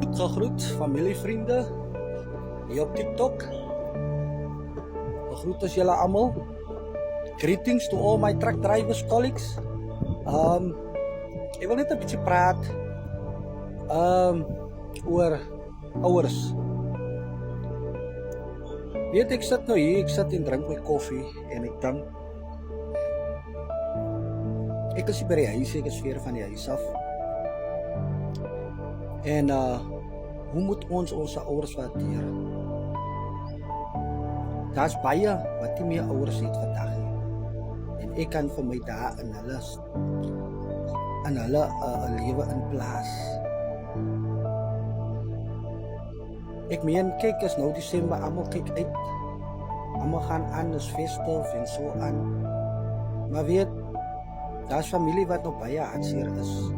Gegroet familie, vriende hier op TikTok. Gegroet as julle almal. Greetings to all my truck drivers colleagues. Ek wil net 'n bietjie praat oor ouers. Weet ek sit nou hier, ek sit en drink my koffie en ek dink ek is hier by die huis, ek is weer van die huis af. En hoe moet ons ouers waardeer? Daar's baie wat nie meer ouers het vandag nie. En ek kan vir my daar in hulle lewe inplaas. Ek meen, kyk, is nou Desember, almal kyk uit. Almal gaan aan, is festive en so aan. Maar weet, daar's familie wat nog baie hartseer is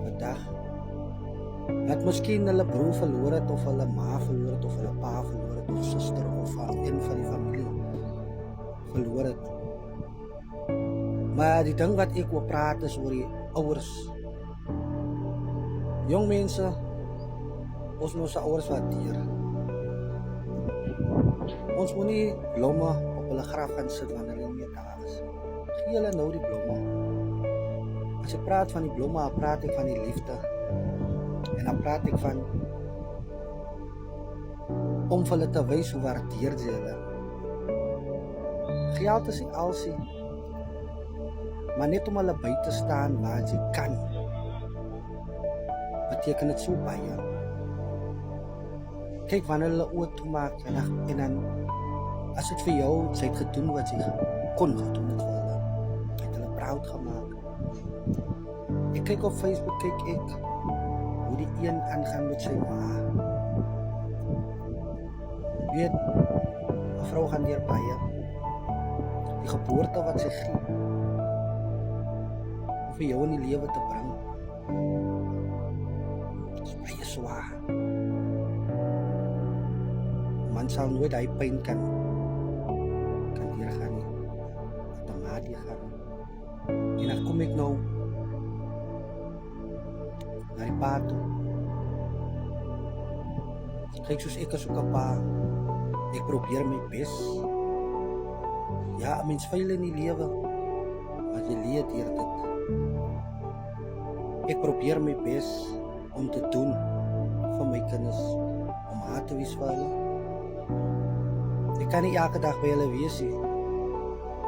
vandag. Wat miskien hulle broer verloor het, of hulle ma verloor het, of hulle pa verloor het, of suster, of een van die familie verloor het. Maar die ding wat ek wil praat is oor die ouers. Jong mense, ons moet ons ouers waardeer. Ons moet nie blomme op hulle graf gaan sit wanneer hulle nie meer daar is. Gee hulle nou die blomme. As ek praat van die blomme, dan praat ek van die liefde. En dan praat ek van om vir hulle te wys hoe waardeer jy hulle. Geld is nie alles nie, maar net om hulle by te staan waar jy kan, beteken dit so baie. Kyk, wanneer hulle oë toemaak en dan as dit vir jou, sy het gedoen wat sy kon gedoen het vir hulle. Het hulle proud gemaak. Ek kyk op Facebook, kyk ek hoe die een aangaan met sy ma. Weet, 'n vrou gaan deur baie. Die geboorte wat sy gee, om vir jou in die lewe te bring, is baie swaar. Man sal nooit die pyn kan deurgaan nie, wat die ma deurgaan. En dan kom ek nou na die pa toe. Kyk, soos ek as ook 'n pa, ek probeer my bes. Ja, 'n mens faal in die lewe, maar jy leer deur dit. Ek probeer my bes om te doen vir my kinders, om haar te wees vir hulle. Ek kan nie elke dag by hulle wees nie,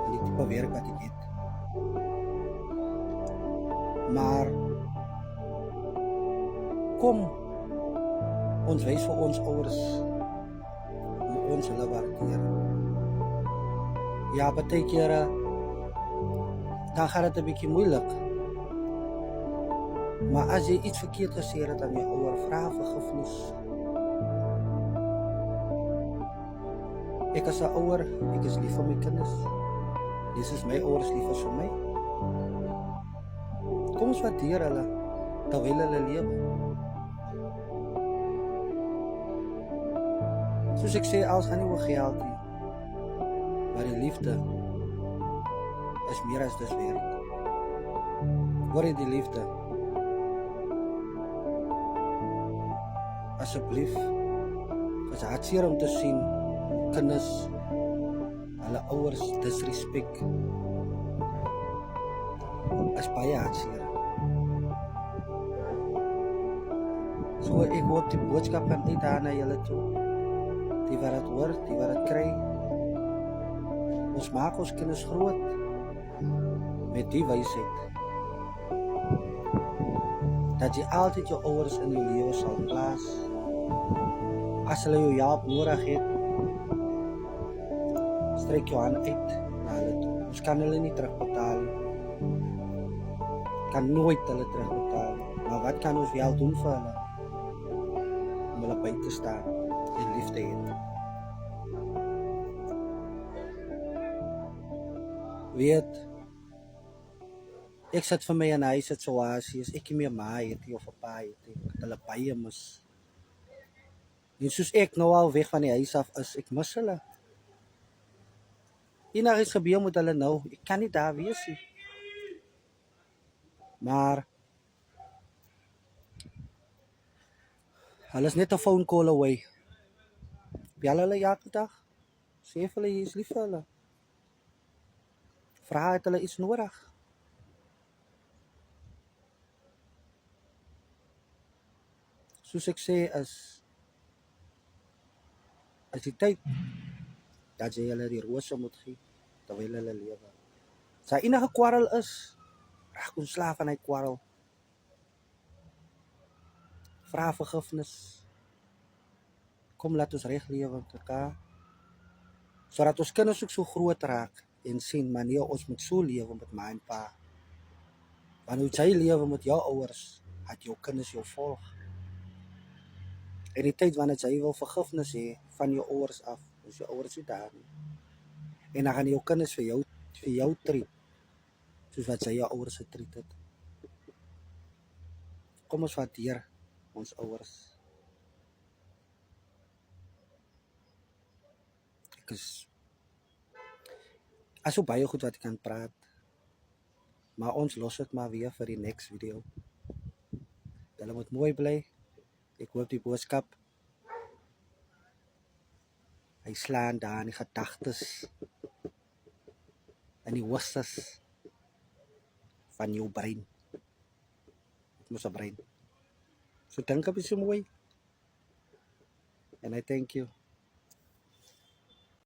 in die tipe werk wat ek het. Maar kom, ons wys vir ons ouers hoe ons hulle waardeer. Ja, baie kere dan gaan dit 'n bietjie moeilik. Maar as jy iets verkeerd gesê het aan jou ouer, vra vergifnis. Ek as 'n ouer, ek is lief vir my kinders. Dis is my ouers lief vir my. Kom ons waardeer hulle terwyl hulle lewe. Soos ek sê, alles gaan nie oor geld nie, maar die liefde is meer as dis werd. Hoor jy die liefde? Asseblief, is hartseer om te sien kinders hulle ouers disrespek. Is baie hartseer. So ek hoop die boodskap kan uit daar na julle toe. Die wat het hoor, die wat het kry. Ons maak ons kinders groot met die wysheid dat jy altyd jou ouers in jou lewe sal plaas. As hulle jou hulp nodig het, strek jou hand uit na hulle toe. Ons kan hulle nie terugbetaal nie. Kan nooit hulle terugbetaal nie. Maar wat kan ons wel doen vir hulle? Om hulle by te staan en lief te hê. Weet, ek sit vir my in huis situasies, ek nie meer ma het of 'n pa het, dat hulle baie mis. En soos ek nou al weg van die huis af is, ek mis hulle. Enigiets gebeur met hulle nou, ek kan nie daar wees nie. Maar Hulle is net 'n phone call away. Bel hulle elke dag. Sê vir hulle jy is lief vir hulle. Vra het hulle iets nodig. Soos ek sê is die tyd dat jy hulle die rose moet gee terwyl hulle lewe. As daar enige kwarrel is, raak ontslaaf van hy kwarrel. Vra vergifnis. Kom laat ons reg lewe met mekaar. Sodat ons kinders ook so groot raak en sien maar nee, ons moet so lewe met ma en pa. Wanneer jy lewe met jou ouers, het jou kinders jou volg. En die tyd wanneer jy wil vergifnis hê van jou ouers af, is jou ouers nie daar nie. En dan gaan jou kinders vir jou treat, soos wat jy jou ouers getreat het. Kom ons waardeer ons ouers. Ek is so baie goed wat ek kan praat, maar ons los dit maar weer vir die next video. Julle moet mooi bly. Ek hoop die boodskap hy slaan daar in die gedagtes en die hoogtes van jou brein. Dit moet 'n brein. So dink op iets mooi. And I thank you.